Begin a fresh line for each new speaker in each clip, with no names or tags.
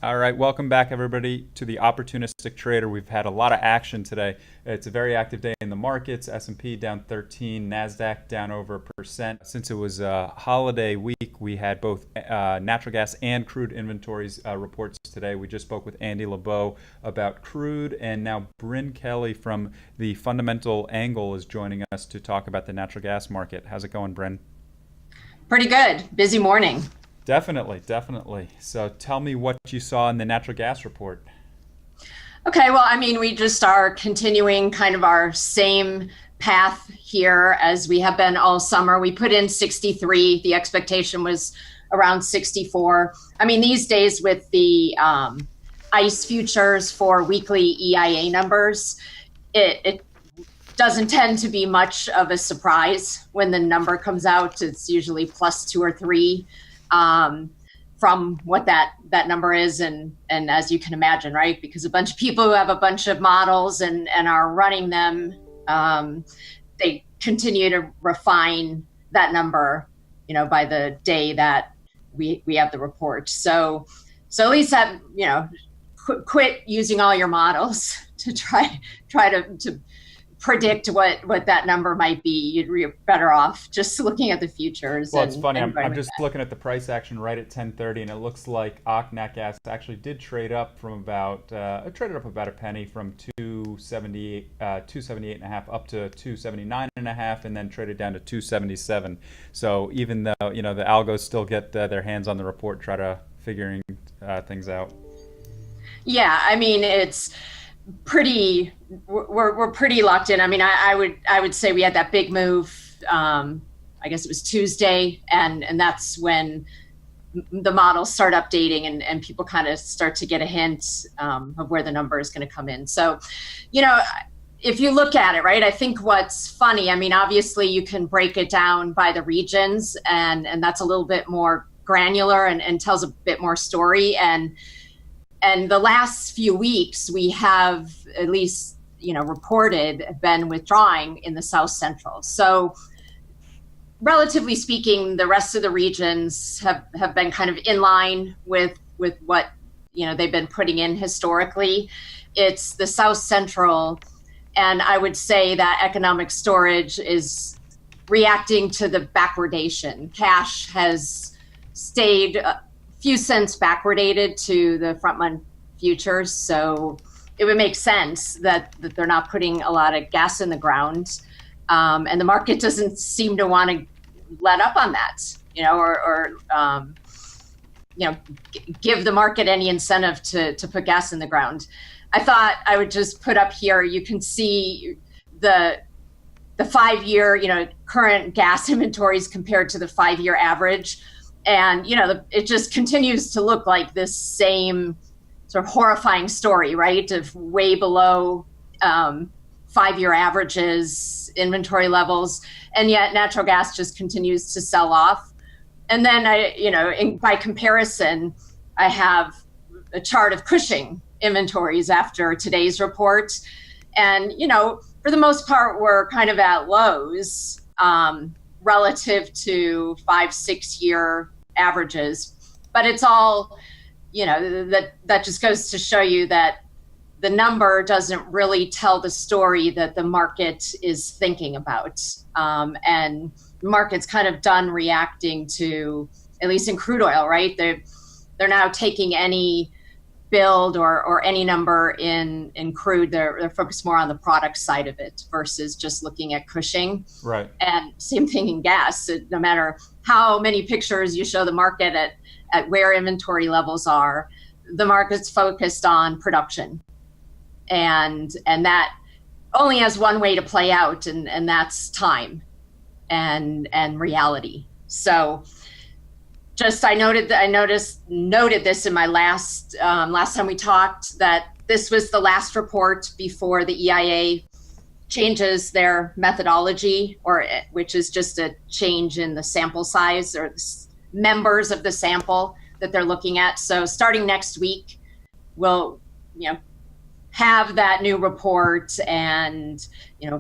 All right, welcome back, everybody, to the Opportunistic Trader. We've had a lot of action today. It's a very active day in the markets. S&P down 13, Nasdaq down over a percent. Since it was a holiday week, we had both natural gas and crude inventories reports today. We just spoke with Andy LeBeau about crude, and now Brynne Kelly from the Fundamental Angle is joining us to talk about the natural gas market. How's it going, Brynne?
Pretty good. Busy morning.
Definitely, definitely. So tell me what you saw in the natural gas report.
Okay, well, we just are continuing kind of our same path here as we have been all summer. We put in 63. The expectation was around 64. These days with the ICE futures for weekly EIA numbers, it doesn't tend to be much of a surprise when the number comes out. It's usually plus 2 or 3. From what that number is. And as you can imagine, right, because a bunch of people who have a bunch of models and are running them, they continue to refine that number, by the day that we have the report. So at least that, quit using all your models to try to predict what that number might be. You're better off just looking at the futures.
Well, it's funny. I'm just looking at the price action right at 10:30, and it looks like Nat Gas actually did trade up from about it traded up about a penny from 278 and a half up to 279 and a half, and then traded down to 277. So even though the algos still get their hands on the report, try to figuring things out.
Yeah, it's pretty. We're pretty locked in. I would say we had that big move. I guess it was Tuesday, and that's when the models start updating and people kind of start to get a hint of where the number is going to come in. So, if you look at it, right, I think what's funny. Obviously you can break it down by the regions, and that's a little bit more granular and tells a bit more story. And the last few weeks, we have at least, reported been withdrawing in the South Central. So relatively speaking, the rest of the regions have been kind of in line with what, they've been putting in historically. It's the South Central. And I would say that economic storage is reacting to the backwardation. Cash has stayed few cents backwardated to the front month futures, so it would make sense that they're not putting a lot of gas in the ground, and the market doesn't seem to want to let up on that, or give the market any incentive to put gas in the ground. I thought I would just put up here. You can see the 5-year, current gas inventories compared to the 5-year average. And, it just continues to look like this same sort of horrifying story, right? Of way below 5-year averages, inventory levels, and yet natural gas just continues to sell off. And then by comparison, I have a chart of Cushing inventories after today's report. And, for the most part, we're kind of at lows relative to 5-6 year averages, but it's all, that just goes to show you that the number doesn't really tell the story that the market is thinking about. And the market's kind of done reacting to, at least in crude oil, right? They're now taking any build or any number in crude. They're focused more on the product side of it versus just looking at Cushing.
Right.
And same thing in gas. No matter how many pictures you show the market at where inventory levels are, the market's focused on production. And that only has one way to play out, and that's time and reality. So I noted this in my last time we talked, that this was the last report before the EIA changes their methodology, which is just a change in the sample size or members of the sample that they're looking at. So starting next week, we'll have that new report, and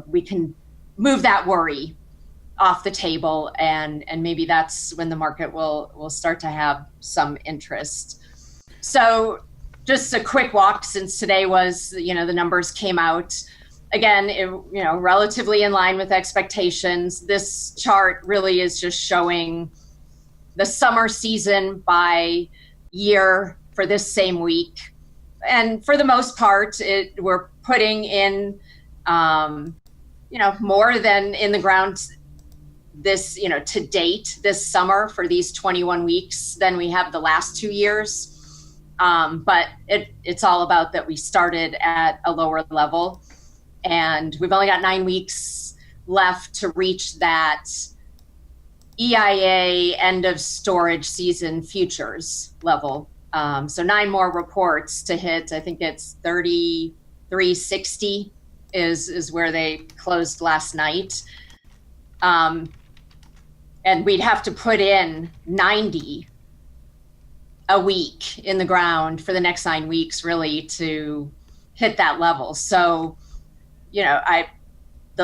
we can move that worry off the table, and maybe that's when the market will start to have some interest. So just a quick walk since today was, the numbers came out. Again, relatively in line with expectations. This chart really is just showing the summer season by year for this same week. And for the most part, we're putting in, more than in the ground this, to date this summer for these 21 weeks than we have the last 2 years. But it's all about that we started at a lower level, and we've only got 9 weeks left to reach that EIA end of storage season futures level. So 9 more reports to hit. I think it's 3360 is where they closed last night. And we'd have to put in 90 a week in the ground for the next 9 weeks, really, to hit that level. So, the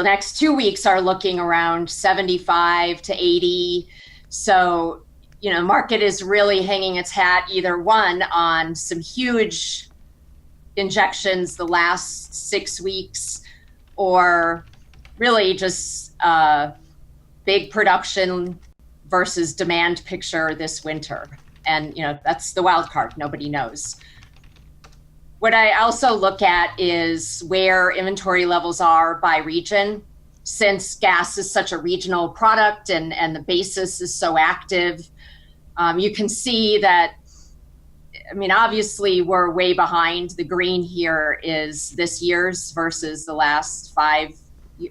next 2 weeks are looking around 75 to 80. So, the market is really hanging its hat either one on some huge injections the last 6 weeks, or really just big production versus demand picture this winter. And, that's the wild card. Nobody knows. What I also look at is where inventory levels are by region. Since gas is such a regional product and the basis is so active, you can see that, obviously we're way behind. The green here is this year's versus the last 5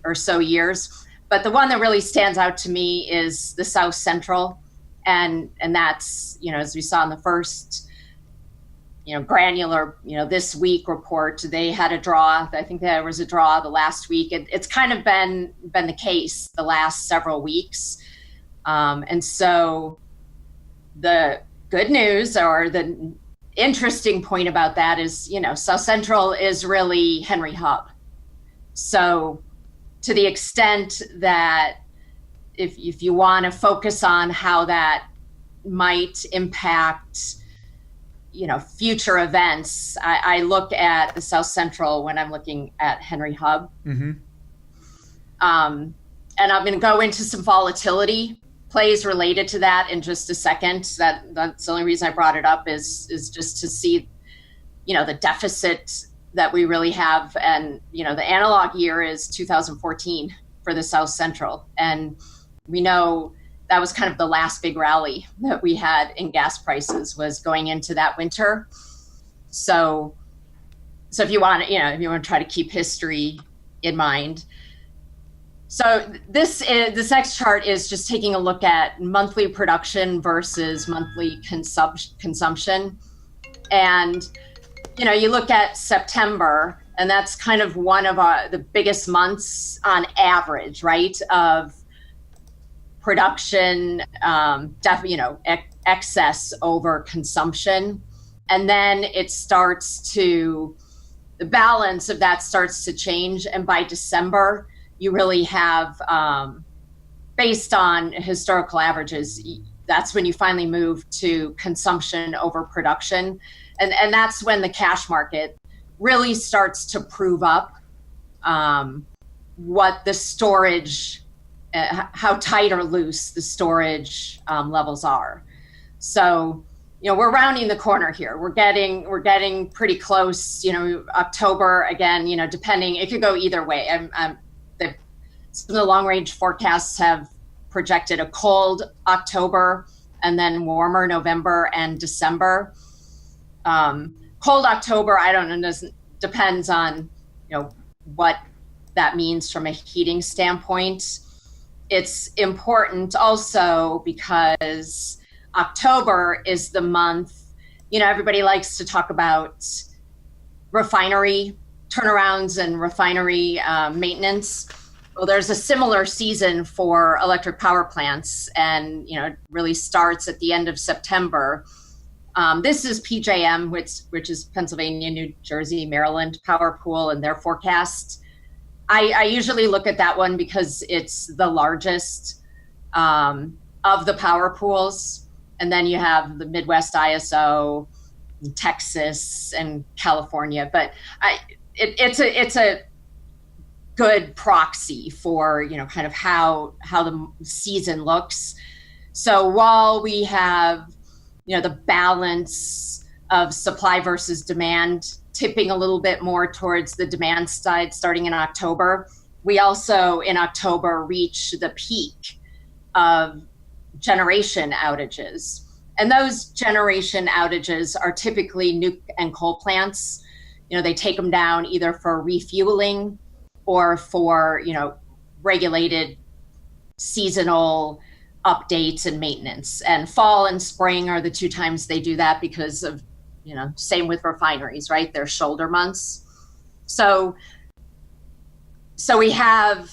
or so years. But the one that really stands out to me is the South Central. And that's, as we saw in the first, granular, this week report, they had a draw. I think there was a draw the last week. It's kind of been the case the last several weeks. And so the good news, or the interesting point about that is, South Central is really Henry Hub. So to the extent that if you want to focus on how that might impact, future events, I look at the South Central when I'm looking at Henry Hub. Mm-hmm. And I'm going to go into some volatility plays related to that in just a second. That's the only reason I brought it up is just to see, the deficit that we really have. And, the analog year is 2014 for the South Central. And we know that was kind of the last big rally that we had in gas prices was going into that winter. So if you want to try to keep history in mind. So this next chart is just taking a look at monthly production versus monthly consumption. And, you look at September, and that's kind of one of the biggest months on average, right, of production, excess over consumption. And then the balance of that starts to change. And by December, you really have, based on historical averages, that's when you finally move to consumption over production. And that's when the cash market really starts to prove up what the storage, how tight or loose the storage levels are. So, we're rounding the corner here. We're getting pretty close. October again. Depending, it could go either way. Some of the long range forecasts have projected a cold October and then warmer November and December. Cold October, I don't know. Depends on what that means from a heating standpoint. It's important also because October is the month, everybody likes to talk about refinery turnarounds and refinery maintenance. Well, there's a similar season for electric power plants, and it really starts at the end of September. This is PJM, which is Pennsylvania, New Jersey, Maryland Power Pool, and their forecast. I usually look at that one because it's the largest of the power pools. And then you have the Midwest ISO, Texas and California. But it's a good proxy for, kind of how the season looks. So while we have, the balance of supply versus demand tipping a little bit more towards the demand side starting in October, we also in October reach the peak of generation outages. And those generation outages are typically nuke and coal plants. They take them down either for refueling or for, regulated seasonal updates and maintenance. And fall and spring are the two times they do that because of, same with refineries, right? They're shoulder months. So we have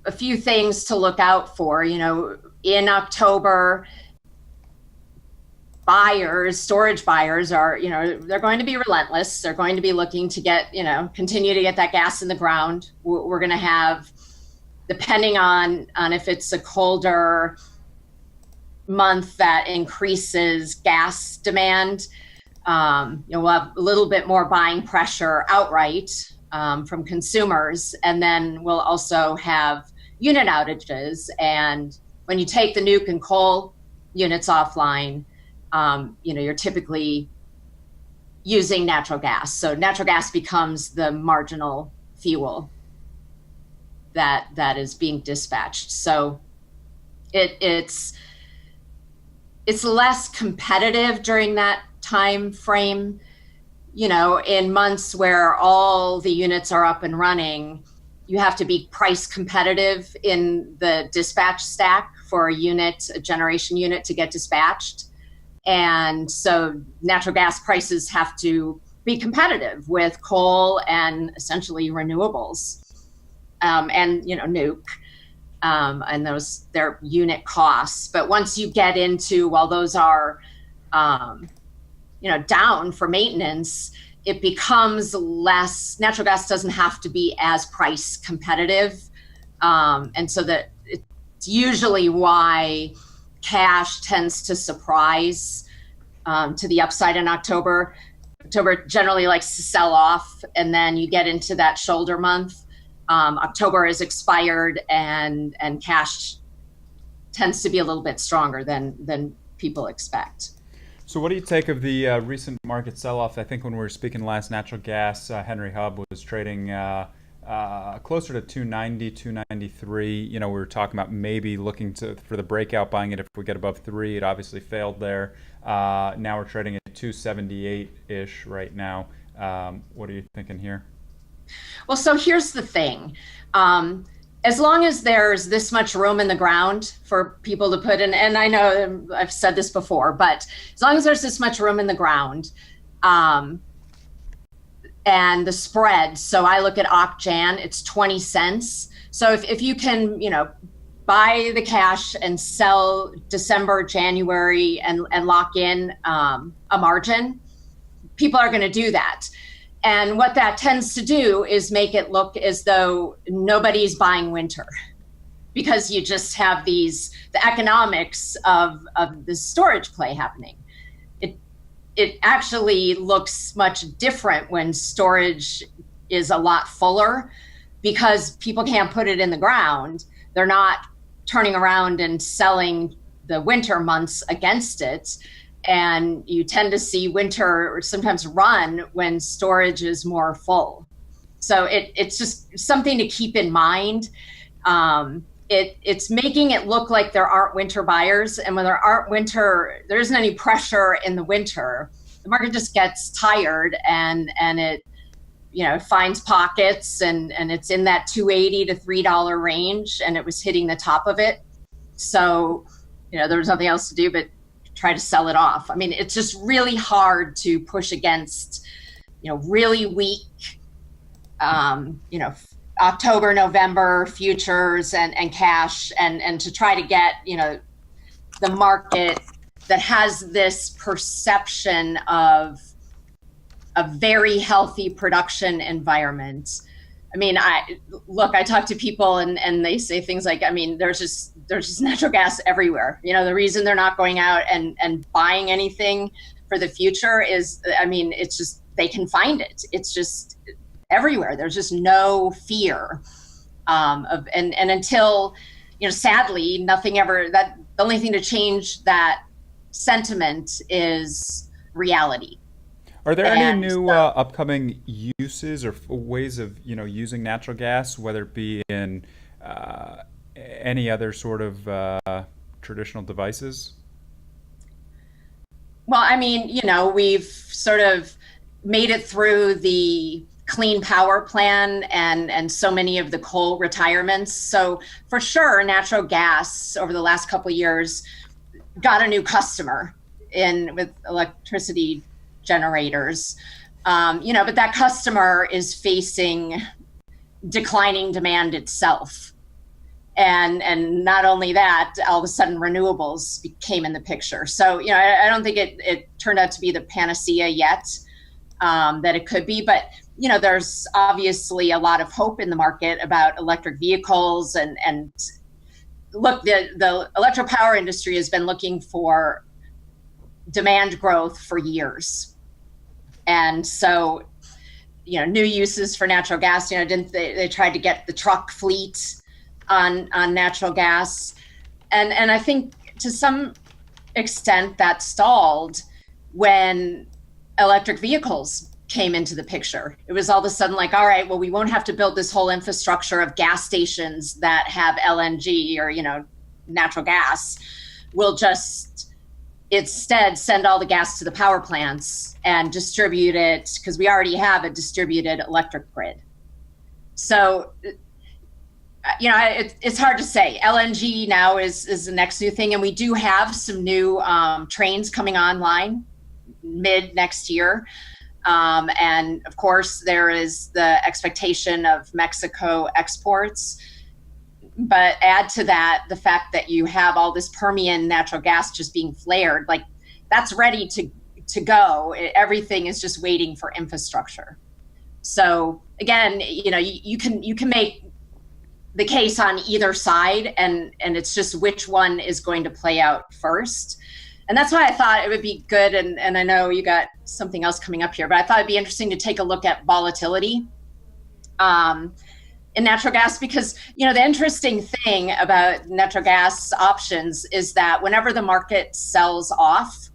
a few things to look out for. In October, storage buyers are, they're going to be relentless. They're going to be looking to get, continue to get that gas in the ground. We're going to have, depending on if it's a colder month that increases gas demand, we'll have a little bit more buying pressure outright from consumers. And then we'll also have unit outages. And when you take the nuke and coal units offline, you're typically using natural gas. So natural gas becomes the marginal fuel that is being dispatched. So it's less competitive during that time frame. In months where all the units are up and running, you have to be price competitive in the dispatch stack for a generation unit to get dispatched. And so natural gas prices have to be competitive with coal and essentially renewables, and nuke, and their unit costs. But once you get into, while those are down for maintenance, it becomes less. Natural gas doesn't have to be as price competitive, and so that it's usually why cash tends to surprise to the upside in October. October generally likes to sell off, and then you get into that shoulder month. October is expired, and cash tends to be a little bit stronger than people expect.
So what do you take of the recent market sell-off? I think when we were speaking last, natural gas, Henry Hub was trading closer to 290, 293. We were talking about maybe looking for the breakout, buying it if we get above 3. It obviously failed there. Now we're trading at 278-ish right now. What are you thinking here?
Well, so here's the thing. As long as there's this much room in the ground for people to put in, and I know I've said this before, but as long as there's this much room in the ground, and the spread, so I look at OcJan, it's 20 cents. So if you can, buy the cash and sell December, January, and lock in a margin, people are going to do that. And what that tends to do is make it look as though nobody's buying winter, because you just have the economics of the storage play happening. It actually looks much different when storage is a lot fuller, because people can't put it in the ground. They're not turning around and selling the winter months against it. And you tend to see winter sometimes run when storage is more full. So it's just something to keep in mind. It's making it look like there aren't winter buyers. And when there isn't any pressure in the winter, the market just gets tired and it finds pockets, and it's in that $2.80 to $3 range, and it was hitting the top of it. So, there was nothing else to do but try to sell it off. I mean, it's just really hard to push against, really weak, October, November futures and cash, and to try to get, the market that has this perception of a very healthy production environment. I mean, I talk to people and they say things like, there's just natural gas everywhere. The reason they're not going out and buying anything for the future is, I mean, it's just, they can find it. It's just everywhere. There's just no fear and until, sadly, nothing ever, that the only thing to change that sentiment is reality.
Are there any new upcoming uses or ways of using natural gas, whether it be in any other sort of traditional devices?
Well, I mean, we've sort of made it through the clean power plan and so many of the coal retirements. So for sure, natural gas over the last couple of years got a new customer in with electricity generators. But that customer is facing declining demand itself. And not only that, all of a sudden renewables came in the picture. So, I don't think it turned out to be the panacea yet that it could be. But, there's obviously a lot of hope in the market about electric vehicles. And look, the electric power industry has been looking for demand growth for years. And so, new uses for natural gas, didn't they tried to get the truck fleet on natural gas. And I think to some extent that stalled when electric vehicles came into the picture. It was all of a sudden like, all right, well, we won't have to build this whole infrastructure of gas stations that have LNG or, natural gas. We'll just instead send all the gas to the power plants and distribute it, because we already have a distributed electric grid. So, it's hard to say. LNG now is the next new thing. And we do have some new trains coming online mid next year. And of course, there is the expectation of Mexico exports. But add to that the fact that you have all this Permian natural gas just being flared, like that's ready to go. Everything is just waiting for infrastructure. So again, you can make the case on either side, and it's just which one is going to play out first. And that's why I thought it would be good, and I know you got something else coming up here, but I thought it'd be interesting to take a look at volatility in natural gas, because the interesting thing about natural gas options is that whenever the market sells off,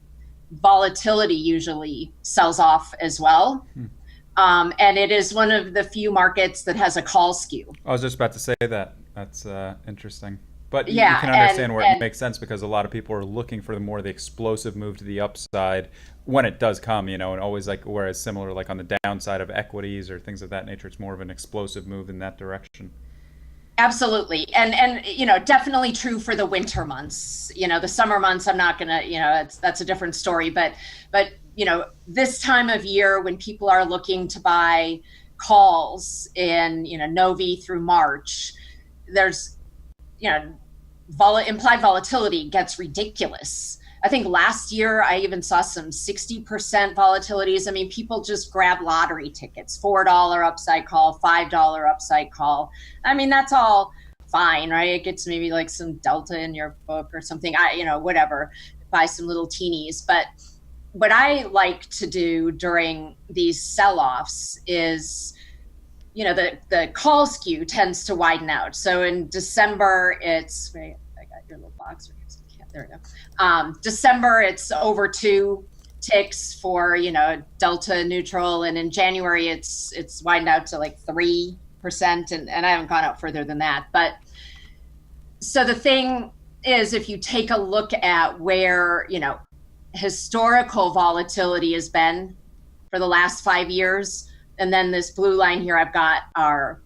volatility usually sells off as well. And it is one of the few markets that has a call skew.
I was just about to say that. That's interesting. But
yeah,
you can understand where it makes sense, because a lot of people are looking for the explosive move to the upside when it does come, and always whereas similar on the downside of equities or things of that nature, it's more of an explosive move in that direction.
Absolutely. And definitely true for the winter months. The summer months, I'm not gonna, that's a different story. But this time of year when people are looking to buy calls in, Novi through March, there's, implied volatility gets ridiculous. I think last year I even saw some 60% volatilities. I mean, people just grab lottery tickets, $4 upside call, $5 upside call. I mean, that's all fine, right? It gets maybe some delta in your book or something, whatever, buy some little teenies. But what I like to do during these sell-offs is, the call skew tends to widen out. So in December, it's, wait, I got your little box right here. So there we go. December, it's over 2 ticks for, delta neutral. And in January, it's widened out to 3%. And I haven't gone out further than that. But so the thing is, if you take a look at where, historical volatility has been for the last 5 years, and then this blue line here I've got our,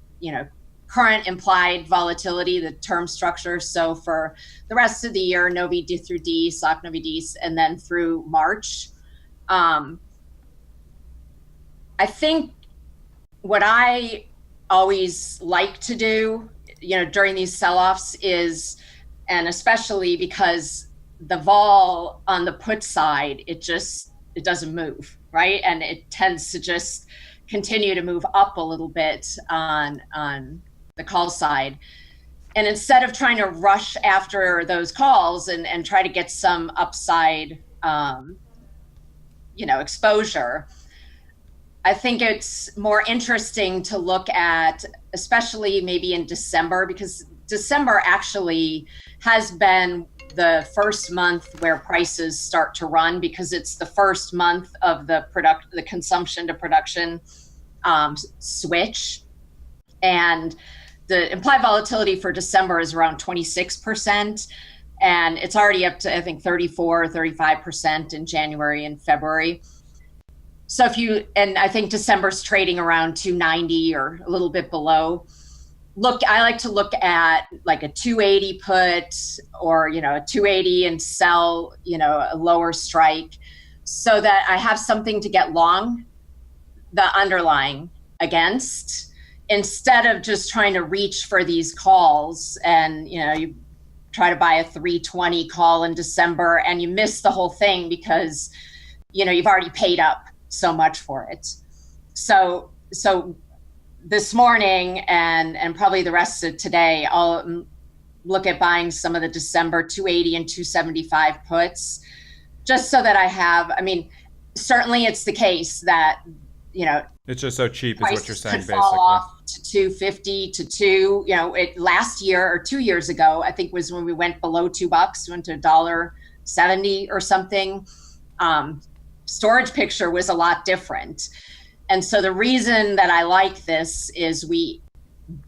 current implied volatility, the term structure. So for the rest of the year, Novi D through D, SOC Novi D, and then through March. I think what I always like to do, during these sell-offs is, and especially because the vol on the put side, it doesn't move, right? And it tends to just continue to move up a little bit on the call side. And instead of trying to rush after those calls and try to get some upside exposure. I think it's more interesting to look at, especially maybe in December, because December actually has been the first month where prices start to run, because it's the first month of the consumption to production switch. And the implied volatility for December is around 26%. And it's already up to, I think, 34 or 35% in January and February. So and I think December's trading around 290 or a little bit below. I like to look at like a 280 put, or, a 280 and sell, a lower strike, so that I have something to get long the underlying against, instead of just trying to reach for these calls. And, you try to buy a 320 call in December and you miss the whole thing because, you've already paid up so much for it. So this morning and probably the rest of today, I'll look at buying some of the December 280 and 275 puts, just so that I have, certainly it's the case that,
it's just so cheap is what you're saying, basically.
Fall off to 250 to two, last year or 2 years ago, I think was when we went below $2, went to $1.70 or something. Storage picture was a lot different. And so the reason that I like this is we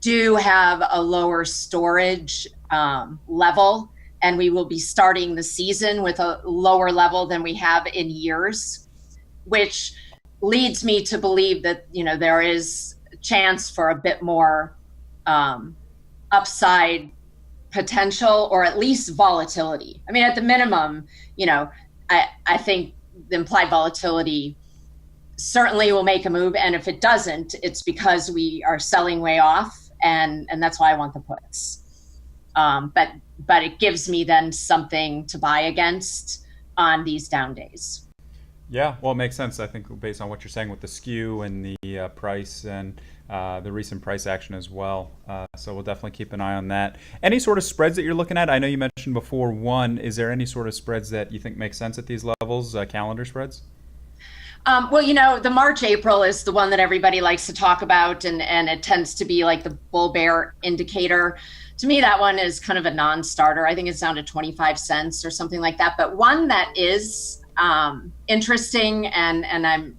do have a lower storage level, and we will be starting the season with a lower level than we have in years, which leads me to believe that, there is a chance for a bit more upside potential, or at least volatility. At the minimum, I think the implied volatility certainly will make a move. And if it doesn't, it's because we are selling way off, and that's why I want the puts. But it gives me then something to buy against on these down days.
Yeah, well, it makes sense, I think, based on what you're saying with the skew and the price and the recent price action as well. So we'll definitely keep an eye on that. Any sort of spreads that you're looking at? I know you mentioned before one. Is there any sort of spreads that you think make sense at these levels, calendar spreads?
Well, the March-April is the one that everybody likes to talk about, and it tends to be like the bull-bear indicator. To me, that one is kind of a non-starter. I think it's down to 25 cents or something like that. But one that is interesting, and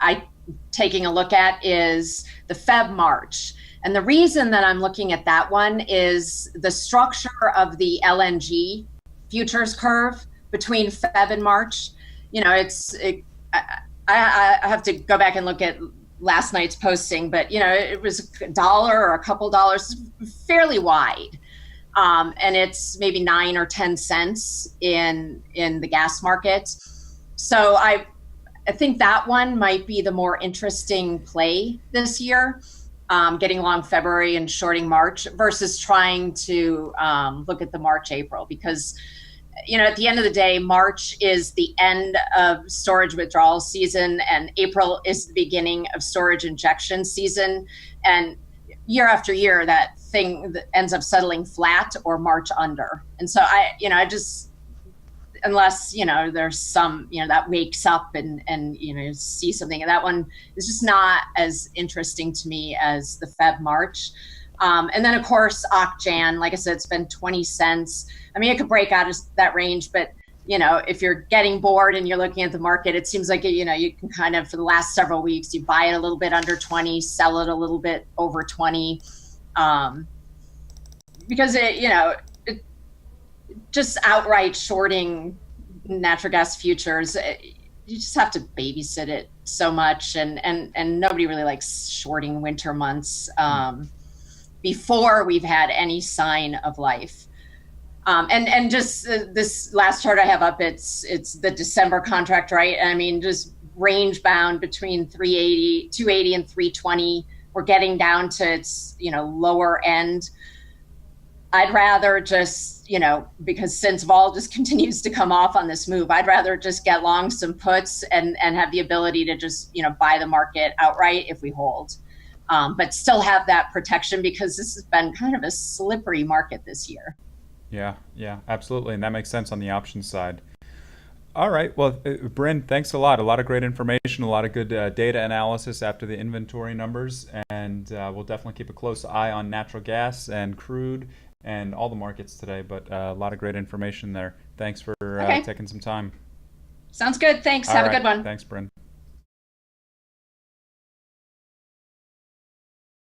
I taking a look at, is the Feb March. And the reason that I'm looking at that one is the structure of the LNG futures curve between Feb and March. I have to go back and look at last night's posting, but it was $1 or a couple dollars, fairly wide. And it's maybe 9 or 10 cents in the gas market. So I think that one might be the more interesting play this year, getting long February and shorting March, versus trying to look at the March-April, because at the end of the day, March is the end of storage withdrawal season, and April is the beginning of storage injection season. And year after year, that thing that ends up settling flat or March under. And so I just, unless, there's some, that wakes up and see something, and that one is just not as interesting to me as the Feb March. And then, of course, Occ-Jan, like I said, it's been 20 cents. It could break out of that range, but, if you're getting bored and you're looking at the market, it seems like, you can kind of, for the last several weeks, you buy it a little bit under 20, sell it a little bit over 20, because it just outright shorting natural gas futures, you just have to babysit it so much. And nobody really likes shorting winter months. Before we've had any sign of life. And just this last chart I have up, it's the December contract, right? Just range bound between 280 and 320. We're getting down to its, lower end. I'd rather just, because since vol just continues to come off on this move, I'd rather just get long some puts and have the ability to just, buy the market outright if we hold. But still have that protection, because this has been kind of a slippery market this year.
Yeah, absolutely. And that makes sense on the options side. All right. Well, Brynne, thanks a lot. A lot of great information, a lot of good data analysis after the inventory numbers, and we'll definitely keep a close eye on natural gas and crude and all the markets today. But a lot of great information there. Thanks for
Okay.
taking some time.
Sounds good. Thanks.
All
Have a
right.
good one.
Thanks, Brynne.